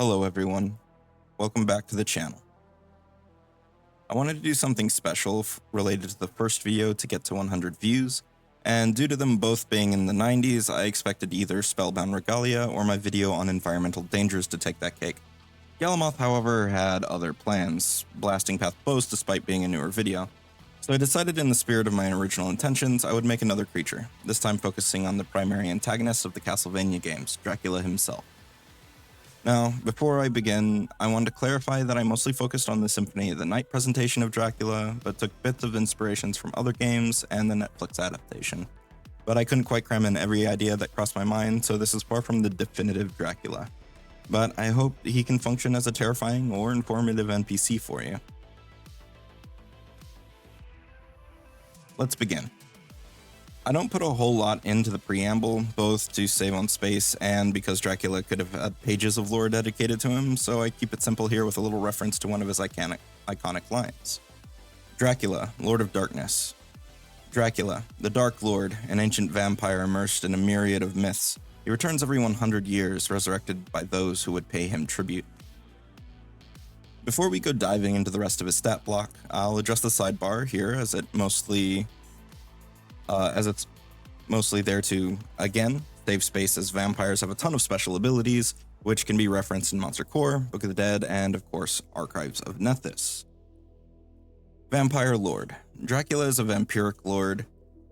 Hello everyone, welcome back to the channel. I wanted to do something special related to the first video to get to 100 views, and due to them both being in the 90s, I expected either Spellbound Regalia or my video on environmental dangers to take that cake. Galamoth, however, had other plans, blasting past bows despite being a newer video. So I decided in the spirit of my original intentions, I would make another creature, this time focusing on the primary antagonist of the Castlevania games, Dracula himself. Now, before I begin, I wanted to clarify that I mostly focused on the Symphony of the Night presentation of Dracula, but took bits of inspirations from other games and the Netflix adaptation. But I couldn't quite cram in every idea that crossed my mind, so this is far from the definitive Dracula. But I hope he can function as a terrifying or informative NPC for you. Let's begin. I don't put a whole lot into the preamble, both to save on space and because Dracula could have had pages of lore dedicated to him, so I keep it simple here with a little reference to one of his iconic lines. Dracula, Lord of Darkness. Dracula, the Dark Lord, an ancient vampire immersed in a myriad of myths. He returns every 100 years, resurrected by those who would pay him tribute. Before we go diving into the rest of his stat block, I'll address the sidebar here as it's mostly there to, again, save space as vampires have a ton of special abilities, which can be referenced in Monster Core, Book of the Dead, and of course, Archives of Nethys. Vampire Lord. Dracula is a vampiric lord,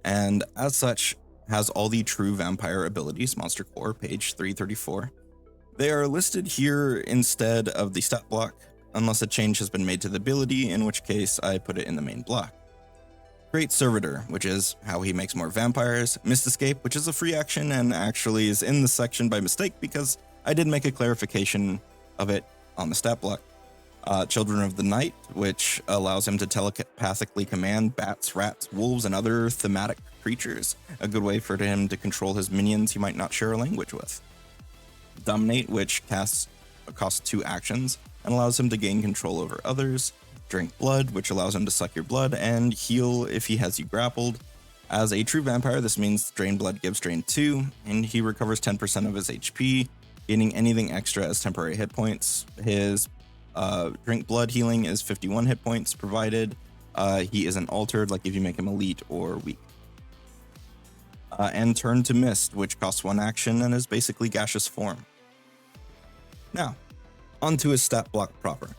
and as such, has all the true vampire abilities, Monster Core, page 334. They are listed here instead of the stat block, unless a change has been made to the ability, in which case I put it in the main block. Great Servitor, which is how he makes more vampires. Mist Escape, which is a free action and actually is in the section by mistake because I did make a clarification of it on the stat block. Children of the Night, which allows him to telepathically command bats, rats, wolves, and other thematic creatures. A good way for him to control his minions he might not share a language with. Dominate, which costs 2 actions and allows him to gain control over others. Drink Blood, which allows him to suck your blood, and heal if he has you grappled. As a true vampire, this means Drain Blood gives Drain 2, and he recovers 10% of his HP, gaining anything extra as temporary hit points. His Drink Blood healing is 51 hit points, provided he isn't altered, like if you make him elite or weak. And Turn to Mist, which costs 1 action and is basically gaseous form. Now, onto his stat block proper.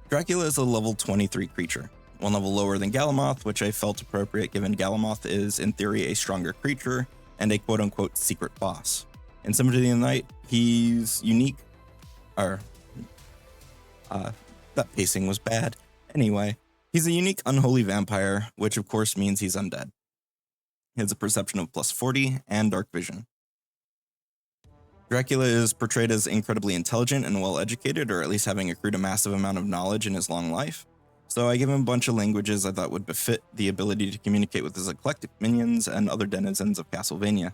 Dracula is a level 23 creature, 1 level lower than Galamoth, which I felt appropriate given Galamoth is, in theory, a stronger creature and a quote-unquote secret boss. In Symphony of the Night, he's unique, that pacing was bad. Anyway, he's a unique unholy vampire, which of course means he's undead. He has a perception of plus 40 and dark vision. Dracula is portrayed as incredibly intelligent and well-educated, or at least having accrued a massive amount of knowledge in his long life. So I gave him a bunch of languages I thought would befit the ability to communicate with his eclectic minions and other denizens of Castlevania.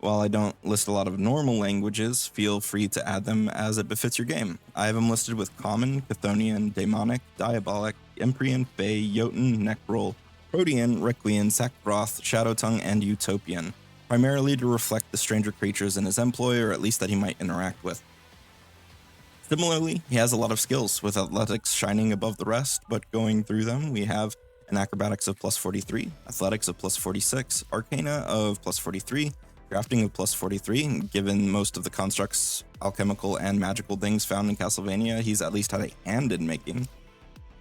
While I don't list a lot of normal languages, feel free to add them as it befits your game. I have them listed with Common, Chthonian, Daemonic, Diabolic, Emprian, Fey, Jotun, Necrol, Protean, Requiem, Sackbroth, Shadowtongue, and Utopian, primarily to reflect the stranger creatures in his employ, or at least that he might interact with. Similarly, he has a lot of skills, with athletics shining above the rest, but going through them, we have an acrobatics of plus 43, athletics of plus 46, arcana of plus 43, crafting of plus 43, given most of the constructs, alchemical and magical things found in Castlevania, he's at least had a hand in making.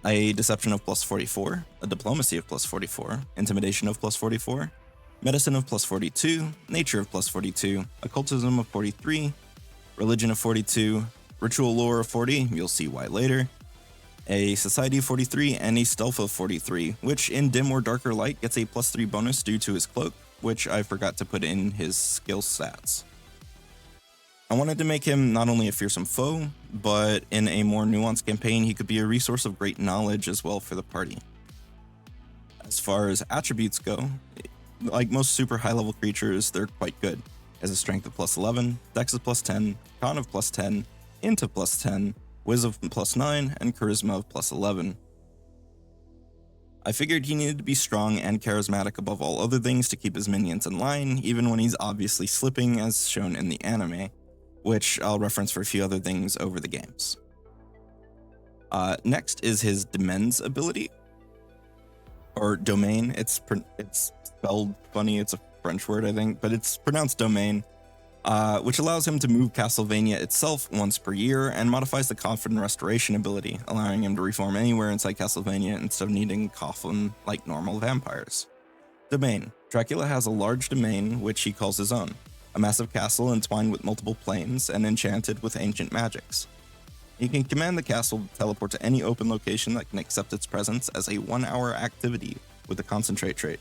A deception of plus 44, a diplomacy of plus 44, intimidation of plus 44, medicine of plus 42, nature of plus 42, occultism of 43, religion of 42, ritual lore of 40, you'll see why later, a society of 43, and a stealth of 43, which in dim or darker light gets a plus 3 bonus due to his cloak, which I forgot to put in his skill stats. I wanted to make him not only a fearsome foe, but in a more nuanced campaign, he could be a resource of great knowledge as well for the party. As far as attributes go, like most super high level creatures, they're quite good. He has a strength of plus 11, dex of plus 10, con of plus 10, int of plus 10, wiz of plus 9, and charisma of plus 11. I figured he needed to be strong and charismatic above all other things to keep his minions in line, even when he's obviously slipping as shown in the anime. which I'll reference for a few other things over the games. Next is his Demens ability, or domain. It's spelled funny, it's a French word, I think, but it's pronounced domain, which allows him to move Castlevania itself once per year and modifies the Coffin Restoration ability, allowing him to reform anywhere inside Castlevania instead of needing Coffin like normal vampires. Domain. Dracula has a large domain which he calls his own, a massive castle entwined with multiple planes and enchanted with ancient magics. He can command the castle to teleport to any open location that can accept its presence as a 1-hour activity with a concentrate trait.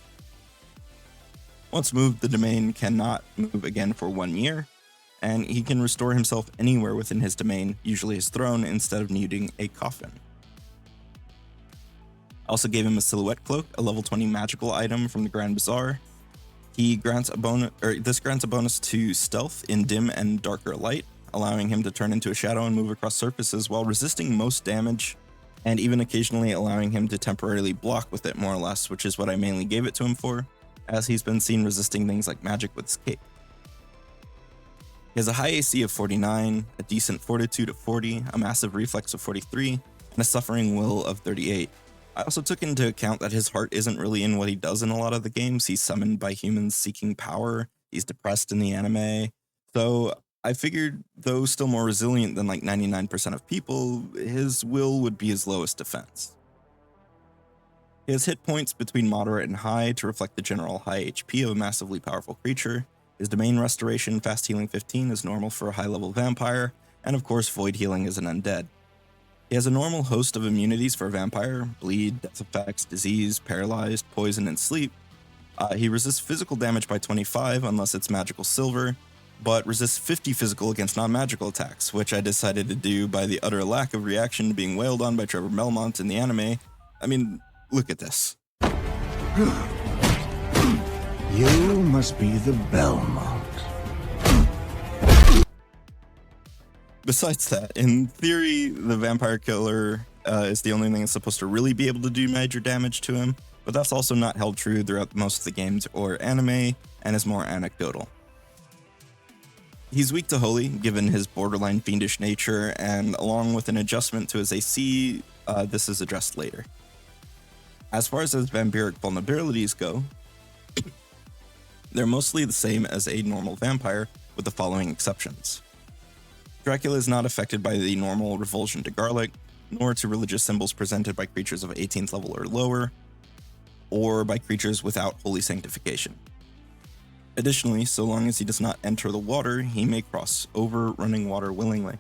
Once moved, the domain cannot move again for 1 year, and he can restore himself anywhere within his domain, usually his throne, instead of needing a coffin. I also gave him a silhouette cloak, a level 20 magical item from the Grand Bazaar. He grants a bonus, this grants a bonus to stealth in dim and darker light, allowing him to turn into a shadow and move across surfaces while resisting most damage, and even occasionally allowing him to temporarily block with it, more or less, which is what I mainly gave it to him for, as he's been seen resisting things like magic with his cape. He has a high AC of 49, a decent fortitude of 40, a massive reflex of 43, and a suffering will of 38. I also took into account that his heart isn't really in what he does in a lot of the games. He's summoned by humans seeking power, he's depressed in the anime, so I figured, though still more resilient than like 99% of people, his will would be his lowest defense. He has hit points between moderate and high to reflect the general high HP of a massively powerful creature. His domain restoration, fast healing 15, is normal for a high level vampire, and of course void healing is an undead. He has a normal host of immunities for a vampire: bleed, death effects, disease, paralyzed, poison, and sleep. He resists physical damage by 25 unless it's magical silver, but resists 50 physical against non-magical attacks, which I decided to do by the utter lack of reaction to being wailed on by Trevor Belmont in the anime. I mean, look at this. You must be the Belmont. Besides that, in theory, the vampire killer is the only thing that's supposed to really be able to do major damage to him, but that's also not held true throughout most of the games or anime, and is more anecdotal. He's weak to holy, given his borderline fiendish nature, and along with an adjustment to his AC, this is addressed later. As far as his vampiric vulnerabilities go, they're mostly the same as a normal vampire, with the following exceptions. Dracula is not affected by the normal revulsion to garlic, nor to religious symbols presented by creatures of 18th level or lower, or by creatures without holy sanctification. Additionally, so long as he does not enter the water, he may cross over running water willingly.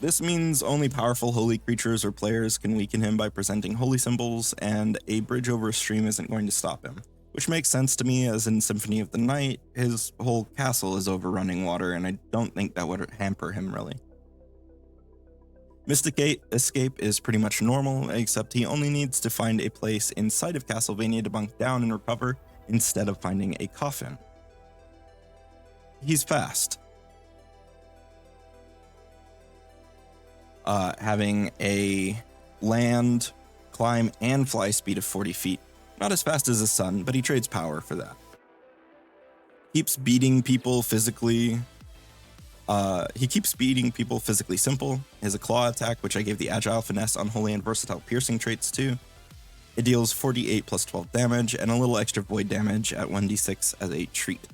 This means only powerful holy creatures or players can weaken him by presenting holy symbols, and a bridge over a stream isn't going to stop him. Which makes sense to me, as in Symphony of the Night, his whole castle is over running water, and I don't think that would hamper him really. Mystic escape is pretty much normal, except he only needs to find a place inside of Castlevania to bunk down and recover, instead of finding a coffin. He's fast. Having a land, climb, and fly speed of 40 feet. Not as fast as his son, but he trades power for that. Keeps beating people physically. He keeps beating people physically simple. He has a claw attack, which I gave the agile, finesse, unholy, and versatile piercing traits to. It deals 48 plus 12 damage, and a little extra void damage at 1d6 as a treat.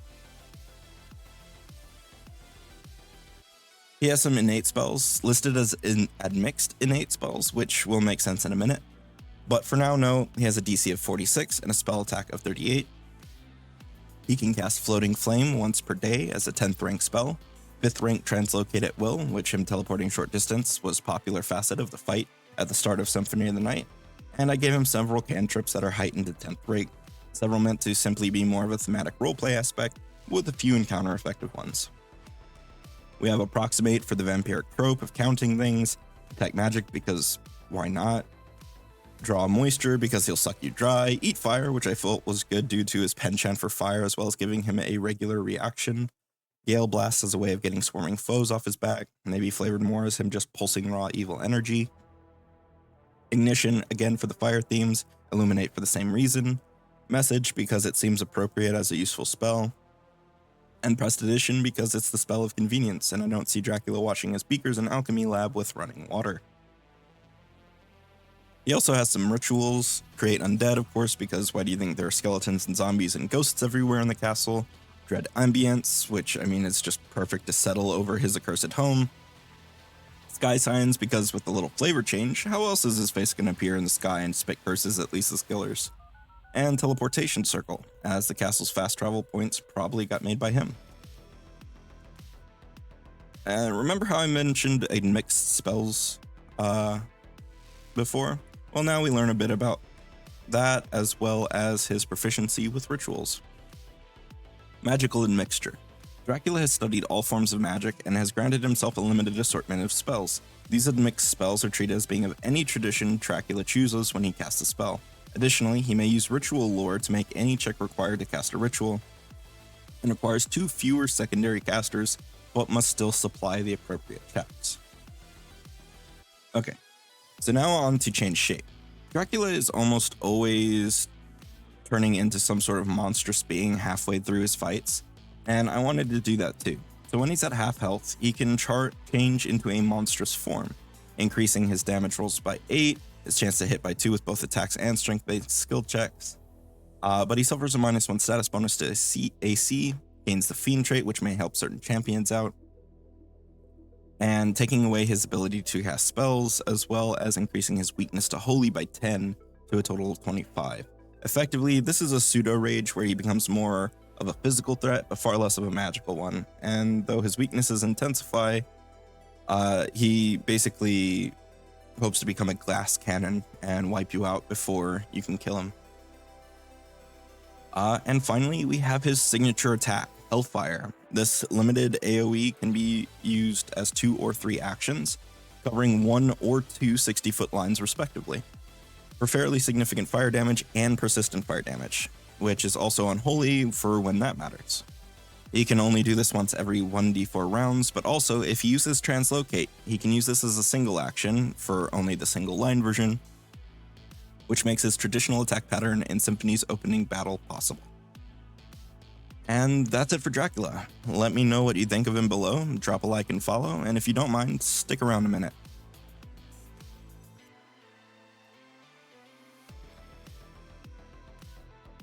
He has some innate spells, listed as admixed innate spells, which will make sense in a minute. But for now, no, he has a DC of 46 and a spell attack of 38. He can cast Floating Flame once per day as a 10th rank spell. 5th rank Translocate at will, which him teleporting short distance was a popular facet of the fight at the start of Symphony of the Night. And I gave him several cantrips that are heightened to 10th rank, several meant to simply be more of a thematic roleplay aspect, with a few encounter effective ones. We have Approximate for the vampiric trope of counting things, Detect Magic because why not, Draw Moisture because he'll suck you dry, Eat Fire, which I felt was good due to his penchant for fire as well as giving him a regular reaction, Gale Blast as a way of getting swarming foes off his back, maybe flavored more as him just pulsing raw evil energy, Ignition again for the fire themes, Illuminate for the same reason, Message because it seems appropriate as a useful spell, and Prestidigitation because it's the spell of convenience, and I don't see Dracula washing his beakers in alchemy lab with running water. He also has some rituals, create undead, of course, because why do you think there are skeletons and zombies and ghosts everywhere in the castle? Dread ambience, which, I mean, is just perfect to settle over his accursed home. Sky signs, because with the little flavor change, how else is his face going to appear in the sky and spit curses at Lisa's killers? And teleportation circle, as the castle's fast travel points probably got made by him. Remember how I mentioned a mixed spells before? Well, now we learn a bit about that, as well as his proficiency with rituals. Magical admixture. Dracula has studied all forms of magic and has granted himself a limited assortment of spells. These admixed spells are treated as being of any tradition Dracula chooses when he casts a spell. Additionally, he may use ritual lore to make any check required to cast a ritual, and requires 2 fewer secondary casters, but must still supply the appropriate checks. Okay, so now on to change shape. Dracula is almost always turning into some sort of monstrous being halfway through his fights, and I wanted to do that too. So when he's at half health, he can change into a monstrous form, increasing his damage rolls by 8, his chance to hit by 2 with both attacks and strength-based skill checks. But he suffers a -1 status bonus to AC, gains the Fiend trait, which may help certain champions out, and taking away his ability to cast spells, as well as increasing his weakness to Holy by 10 to a total of 25. Effectively, this is a pseudo-rage where he becomes more of a physical threat, but far less of a magical one. And though his weaknesses intensify, he basically hopes to become a glass cannon and wipe you out before you can kill him. And finally, we have his signature attack, Hellfire. This limited AoE can be used as 2 or 3 actions, covering 1 or 2 60-foot lines respectively, for fairly significant fire damage and persistent fire damage, which is also unholy for when that matters. He can only do this once every 1d4 rounds, but also if he uses Translocate, he can use this as a single action for only the single line version, which makes his traditional attack pattern in Symphony's opening battle possible. And that's it for Dracula. Let me know what you think of him below, drop a like and follow, and if you don't mind, stick around a minute.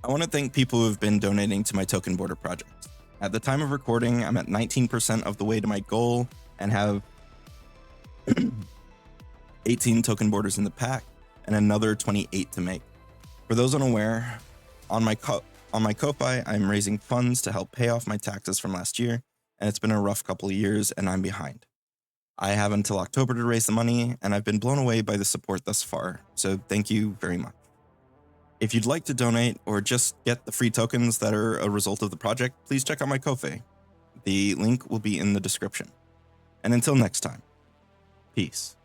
I want to thank people who have been donating to my token border project. At the time of recording, I'm at 19% of the way to my goal and have 18 token borders in the pack and another 28 to make. For those unaware, on my Ko-Fi, I'm raising funds to help pay off my taxes from last year, and it's been a rough couple of years and I'm behind. I have until October to raise the money, and I've been blown away by the support thus far, so thank you very much. If you'd like to donate or just get the free tokens that are a result of the project, please check out my Ko-Fi. The link will be in the description. And until next time, peace.